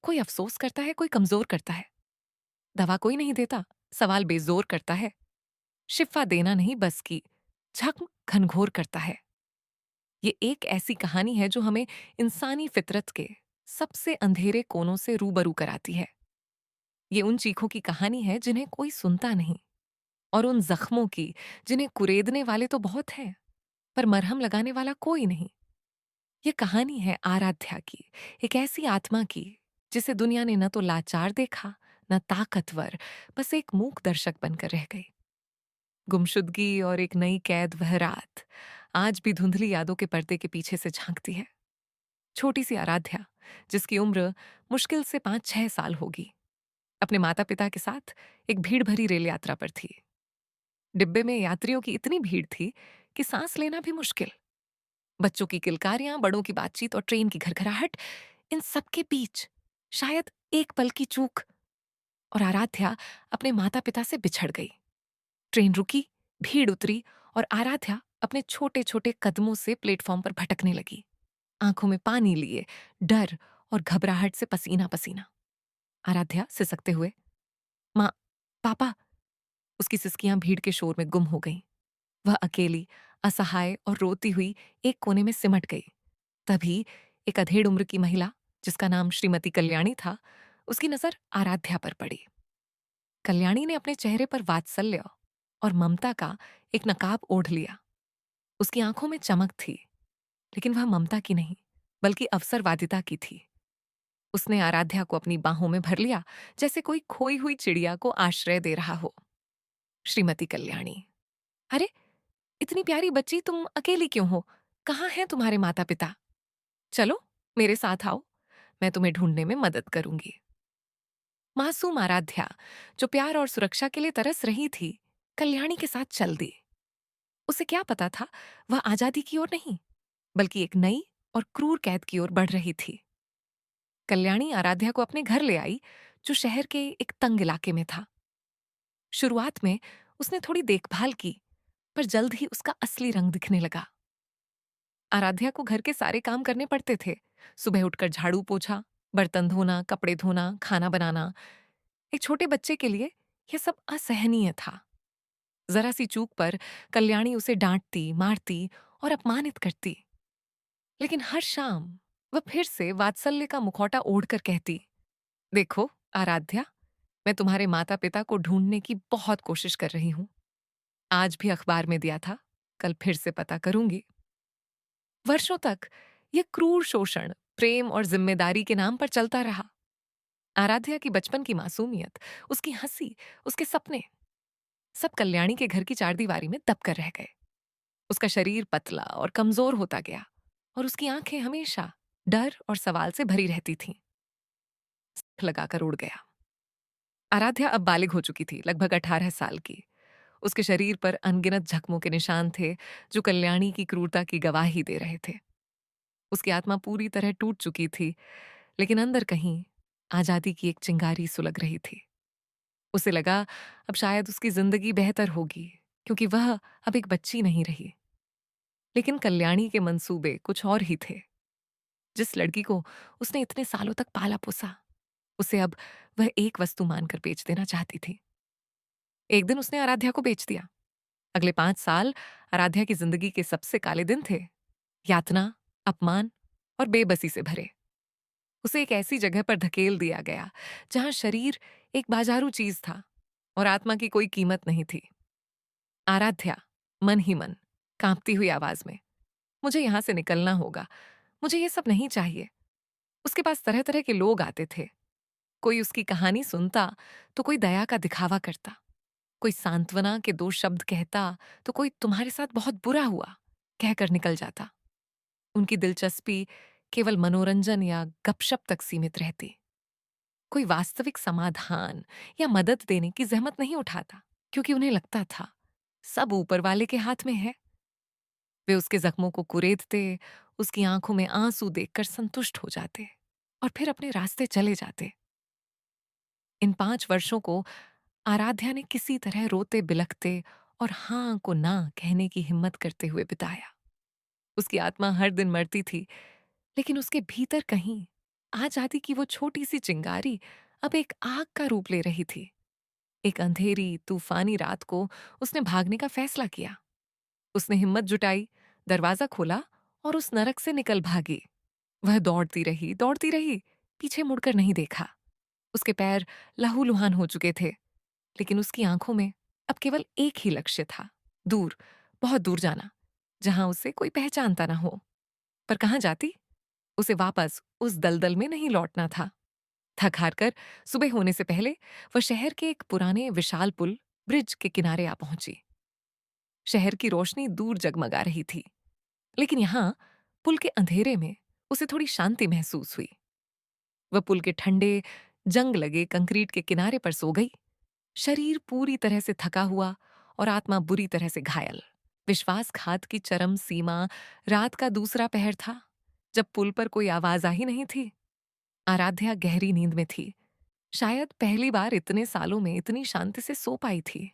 कोई अफसोस करता है, कोई कमजोर करता है। दवा कोई नहीं देता, सवाल बेजोर करता है। शिफा देना नहीं बस की झक घनघोर करता है। ये एक ऐसी कहानी है जो हमें इंसानी फितरत के सबसे अंधेरे कोनों से रूबरू कराती है। ये उन चीखों की कहानी है जिन्हें कोई सुनता नहीं, और उन जख्मों की जिन्हें कुरेदने वाले तो बहुत हैं, पर मरहम लगाने वाला कोई नहीं। ये कहानी है आराध्या की, एक ऐसी आत्मा की जिसे दुनिया ने न तो लाचार देखा, न ताकतवर, बस एक मूक दर्शक बनकर रह गई। गुमशुदगी और एक नई कैद वह रात आज भी धुंधली यादों के पर्दे के पीछे से झांकती है। छोटी सी आराध्या, जिसकी उम्र मुश्किल से 5-6 साल होगी, अपने माता पिता के साथ एक भीड़ भरी रेल यात्रा पर थी। डिब्बे में यात्रियों की इतनी भीड़ थी कि सांस लेना भी मुश्किल। बच्चों की किलकारियां, बड़ों की बातचीत और ट्रेन की घरघराहट, इन सबके बीच शायद एक पल की चूक, और आराध्या अपने माता पिता से बिछड़ गई। ट्रेन रुकी, भीड़ उतरी, और आराध्या अपने छोटे छोटे कदमों से प्लेटफॉर्म पर भटकने लगी, आंखों में पानी लिए, डर और घबराहट से पसीना पसीना। आराध्या सिसकते हुए, माँ, पापा। उसकी सिसकियां भीड़ के शोर में गुम हो गईं। वह अकेली, असहाय और रोती हुई एक कोने में सिमट गई। तभी एक अधेड़ उम्र की महिला, जिसका नाम श्रीमती कल्याणी था, उसकी नजर आराध्या पर पड़ी। कल्याणी ने अपने चेहरे पर वात्सल्य और ममता का एक नकाब ओढ़ लिया। उसकी आंखों में चमक थी, लेकिन वह ममता की नहीं, बल्कि अवसरवादिता की थी। उसने आराध्या को अपनी बाहों में भर लिया, जैसे कोई खोई हुई चिड़िया को आश्रय दे रहा हो। श्रीमती कल्याणी, अरे, इतनी प्यारी बच्ची, तुम अकेली क्यों हो? कहाँ हैं तुम्हारे माता पिता? चलो, मेरे साथ आओ, मैं तुम्हें ढूंढने में मदद करूंगी। मासूम आराध्या, जो प्यार और सुरक्षा के लिए तरस रही थी, कल्याणी के साथ चल दी। उसे क्या पता था, वह आजादी की ओर नहीं, बल्कि एक नई और क्रूर कैद की ओर बढ़ रही थी। कल्याणी आराध्या को अपने घर ले आई, जो शहर के एक तंग इलाके में था। शुरुआत में उसने थोड़ी देखभाल की, पर जल्द ही उसका असली रंग दिखने लगा। आराध्या को घर के सारे काम करने पड़ते थे। सुबह उठकर झाड़ू पोछा, बर्तन धोना, कपड़े धोना, खाना बनाना। एक छोटे बच्चे के लिए यह सब असहनीय था। जरा सी चूक पर कल्याणी उसे डांटती, मारती और अपमानित करती। लेकिन हर शाम वह फिर से वात्सल्य का मुखौटा ओढ़कर कहती, देखो आराध्या, मैं तुम्हारे माता पिता को ढूंढने की बहुत कोशिश कर रही हूं। आज भी अखबार में दिया था, कल फिर से पता करूंगी। वर्षों तक यह क्रूर शोषण प्रेम और जिम्मेदारी के नाम पर चलता रहा। आराध्या की बचपन की मासूमियत, उसकी हंसी, उसके सपने, सब कल्याणी के घर की चारदीवारी में दब कर रह गए। उसका शरीर पतला और कमजोर होता गया, और उसकी आंखें हमेशा डर और सवाल से भरी रहती थीं। लगाकर उड़ गया। आराध्या अब बालिग हो चुकी थी, लगभग 18 साल की। उसके शरीर पर अनगिनत जख्मों के निशान थे, जो कल्याणी की क्रूरता की गवाही दे रहे थे। उसकी आत्मा पूरी तरह टूट चुकी थी, लेकिन अंदर कहीं आजादी की एक चिंगारी सुलग रही थी। उसे लगा अब शायद उसकी जिंदगी बेहतर होगी, क्योंकि वह अब एक बच्ची नहीं रही। लेकिन कल्याणी के मंसूबे कुछ और ही थे। जिस लड़की को उसने इतने सालों तक पाला पोसा, उसे अब वह एक वस्तु मानकर बेच देना चाहती थी। एक दिन उसने आराध्या को बेच दिया। अगले 5 साल आराध्या की जिंदगी के सबसे काले दिन थे, यातना, अपमान और बेबसी से भरे। उसे एक ऐसी जगह पर धकेल दिया गया जहां शरीर एक बाजारू चीज था और आत्मा की कोई कीमत नहीं थी। आराध्या, मन ही मन, कांपती हुई आवाज में, मुझे यहां से निकलना होगा, मुझे ये सब नहीं चाहिए। उसके पास तरह तरह के लोग आते थे। कोई उसकी कहानी सुनता तो कोई दया का दिखावा करता, कोई सांत्वना के 2 शब्द कहता, तो कोई तुम्हारे साथ बहुत बुरा हुआ कहकर निकल जाता। उनकी दिलचस्पी केवल मनोरंजन या गपशप तक सीमित रहती। कोई वास्तविक समाधान या मदद देने की जहमत नहीं उठाता, क्योंकि उन्हें लगता था सब ऊपर वाले के हाथ में है। वे उसके जख्मों को कुरेदते, उसकी आंखों में आंसू देखकर संतुष्ट हो जाते और फिर अपने रास्ते चले जाते। इन 5 वर्षों को आराध्या ने किसी तरह रोते बिलखते और हाँ को ना कहने की हिम्मत करते हुए बिताया। उसकी आत्मा हर दिन मरती थी, लेकिन उसके भीतर कहीं आजादी की वो छोटी सी चिंगारी अब एक आग का रूप ले रही थी। एक अंधेरी तूफानी रात को उसने भागने का फैसला किया। उसने हिम्मत जुटाई, दरवाजा खोला और उस नरक से निकल भागी। वह दौड़ती रही, पीछे मुड़कर नहीं देखा। उसके पैर लहूलुहान हो चुके थे, लेकिन उसकी आंखों में अब केवल एक ही लक्ष्य था। दूर, बहुत दूर जाना, जहां उसे कोई पहचानता ना हो। पर कहां जाती? उसे वापस उस दलदल में नहीं लौटना था। थक हार कर सुबह होने से पहले वह शहर के एक पुराने विशाल पुल, ब्रिज के किनारे आ पहुंची। शहर की रोशनी दूर जगमगा रही थी, लेकिन यहां पुल के अंधेरे में उसे थोड़ी शांति महसूस हुई। वह पुल के ठंडे, जंग लगे कंक्रीट के किनारे पर सो गई, शरीर पूरी तरह से थका हुआ और आत्मा बुरी तरह से घायल। विश्वासघात की चरम सीमा। रात का दूसरा पहर था, जब पुल पर कोई आवाज आ ही नहीं थी। आराध्या गहरी नींद में थी। शायद पहली बार इतने सालों में इतनी शांति से सो पाई थी।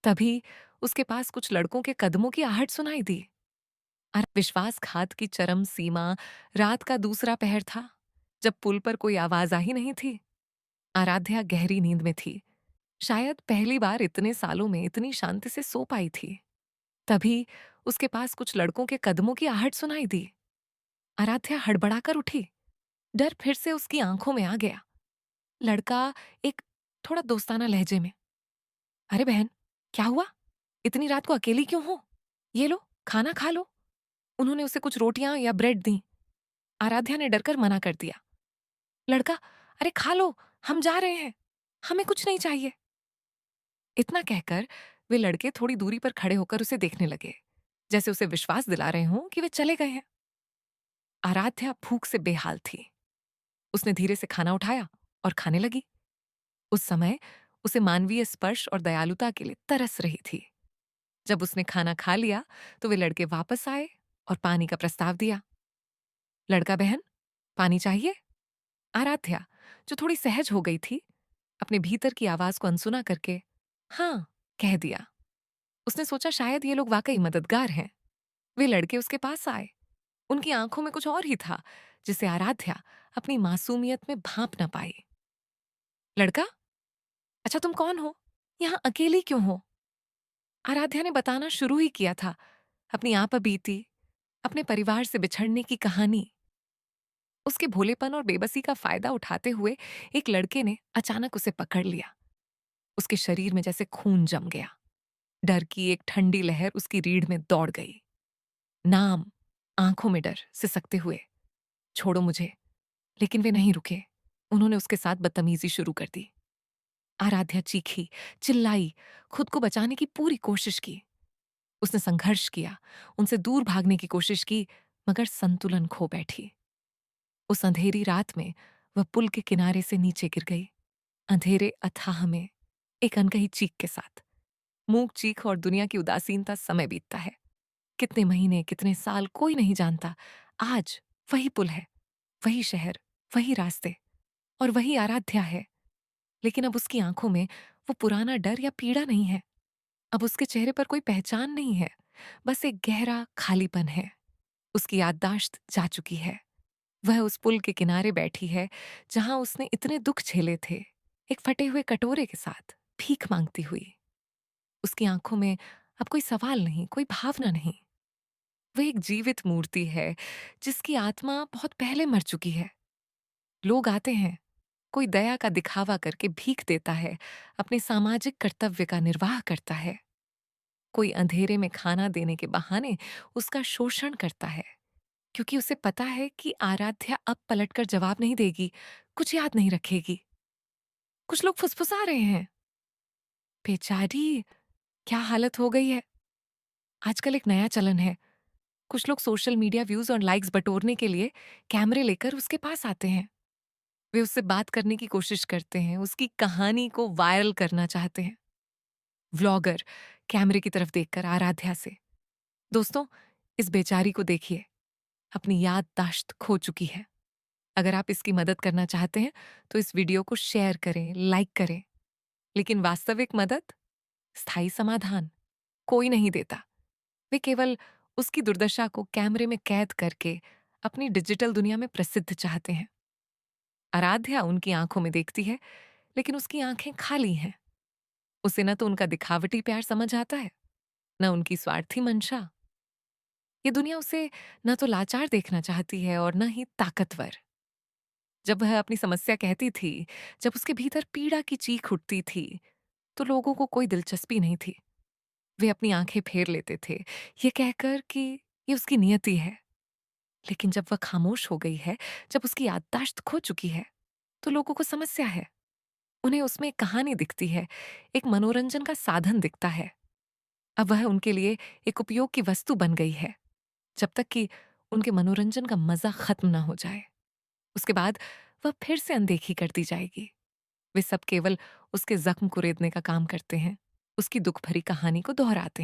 तभी उसके पास कुछ लड़कों के कदमों की आहट सुनाई दी। विश्वासघात की चरम सीमा। रात का दूसरा पहर था, जब पुल पर कोई आवाज आ ही नहीं थी। आराध्या गहरी नींद में थी। शायद पहली बार इतने सालों में इतनी शांति से सो पाई थी। तभी उसके पास कुछ लड़कों के कदमों की आहट सुनाई दी। आराध्या हड़बड़ाकर उठी। डर फिर से उसकी आंखों में आ गया। लड़का एक थोड़ा दोस्ताना लहजे में, अरे बहन, क्या हुआ? इतनी रात को अकेली क्यों हो? ये लो, खाना खा लो। उन्होंने उसे कुछ रोटियां या ब्रेड दी। आराध्या ने डरकर मना कर दिया। लड़का, अरे खा लो, हम जा रहे हैं, हमें कुछ नहीं चाहिए। इतना कहकर वे लड़के थोड़ी दूरी पर खड़े होकर उसे देखने लगे, जैसे उसे विश्वास दिला रहे हों कि वे चले गए हैं। आराध्या भूख से बेहाल थी। उसने धीरे से खाना उठाया और खाने लगी। उस समय उसे मानवीय स्पर्श और दयालुता के लिए तरस रही थी। जब उसने खाना खा लिया तो वे लड़के वापस आए और पानी का प्रस्ताव दिया। लड़का, बहन, पानी चाहिए? आराध्या, जो थोड़ी सहज हो गई थी, अपने भीतर की आवाज को अनसुना करके हाँ कह दिया। उसने सोचा शायद ये लोग वाकई मददगार हैं। वे लड़के उसके पास आए। उनकी आंखों में कुछ और ही था, जिसे आराध्या अपनी मासूमियत में भांप न पाई। लड़का, अच्छा तुम कौन हो? यहां अकेली क्यों हो? आराध्या ने बताना शुरू ही किया था, अपनी आप बीती, अपने परिवार से बिछड़ने की कहानी। उसके भोलेपन और बेबसी का फायदा उठाते हुए एक लड़के ने अचानक उसे पकड़ लिया। उसके शरीर में जैसे खून जम गया। डर की एक ठंडी लहर उसकी रीढ़ में दौड़ गई। नाम, आंखों में डर सिसकते हुए, छोड़ो मुझे। लेकिन वे नहीं रुके। उन्होंने उसके साथ बदतमीजी शुरू कर दी। आराध्या चीखी, चिल्लाई, खुद को बचाने की पूरी कोशिश की। उसने संघर्ष किया, उनसे दूर भागने की कोशिश की, मगर संतुलन खो बैठी। उस अंधेरी रात में वह पुल के किनारे से नीचे गिर गई। अंधेरे अथाह में, एक अनकही चीख के साथ। मूक चीख और दुनिया की उदासीनता। समय बीतता है, कितने महीने, कितने साल, कोई नहीं जानता। आज वही पुल है, वही शहर, वही रास्ते और वही आराध्या है। लेकिन अब उसकी आंखों में वो पुराना डर या पीड़ा नहीं है। अब उसके चेहरे पर कोई पहचान नहीं है, बस एक गहरा खालीपन है। उसकी याददाश्त जा चुकी है। वह उस पुल के किनारे बैठी है, जहां उसने इतने दुख झेले थे, एक फटे हुए कटोरे के साथ, भीख मांगती हुई। उसकी आंखों में अब कोई सवाल नहीं, कोई भावना नहीं। वह एक जीवित मूर्ति है, जिसकी आत्मा बहुत पहले मर चुकी है। लोग आते हैं, कोई दया का दिखावा करके भीख देता है, अपने सामाजिक कर्तव्य का निर्वाह करता है। कोई अंधेरे में खाना देने के बहाने उसका शोषण करता है, क्योंकि उसे पता है कि आराध्या अब पलटकर जवाब नहीं देगी, कुछ याद नहीं रखेगी। कुछ लोग फुसफुसा रहे हैं, बेचारी, क्या हालत हो गई है। आजकल एक नया चलन है, कुछ लोग सोशल मीडिया व्यूज और लाइक्स बटोरने के लिए कैमरे लेकर उसके पास आते हैं। वे उससे बात करने की कोशिश करते हैं, उसकी कहानी को वायरल करना चाहते हैं। व्लॉगर कैमरे की तरफ देखकर आराध्या से, दोस्तों, इस बेचारी को देखिए, अपनी याददाश्त खो चुकी है। अगर आप इसकी मदद करना चाहते हैं तो इस वीडियो को शेयर करें, लाइक करें। लेकिन वास्तविक मदद, स्थायी समाधान कोई नहीं देता। वे केवल उसकी दुर्दशा को कैमरे में कैद करके अपनी डिजिटल दुनिया में प्रसिद्ध चाहते हैं। आराध्या उनकी आंखों में देखती है, लेकिन उसकी आंखें खाली हैं। उसे न तो उनका दिखावटी प्यार समझ आता है, न उनकी स्वार्थी मंशा। ये दुनिया उसे न तो लाचार देखना चाहती है और न ही ताकतवर। जब वह अपनी समस्या कहती थी, जब उसके भीतर पीड़ा की चीख उठती थी, तो लोगों को कोई दिलचस्पी नहीं थी। वे अपनी आंखें फेर लेते थे, ये कहकर कि ये उसकी नियति है। लेकिन जब वह खामोश हो गई है, जब उसकी याददाश्त खो चुकी है, तो लोगों को समस्या है। उन्हें उसमें एक कहानी दिखती है, एक मनोरंजन का साधन दिखता है। अब वह उनके लिए एक उपयोग की वस्तु बन गई है, जब तक कि उनके मनोरंजन का मजा खत्म ना हो जाए। उसके बाद वह फिर से अनदेखी कर दी जाएगी। वे सब केवल उसके जख्म कुरेदने का काम करते हैं, उसकी दुख भरी कहानी को दोहराते हैं।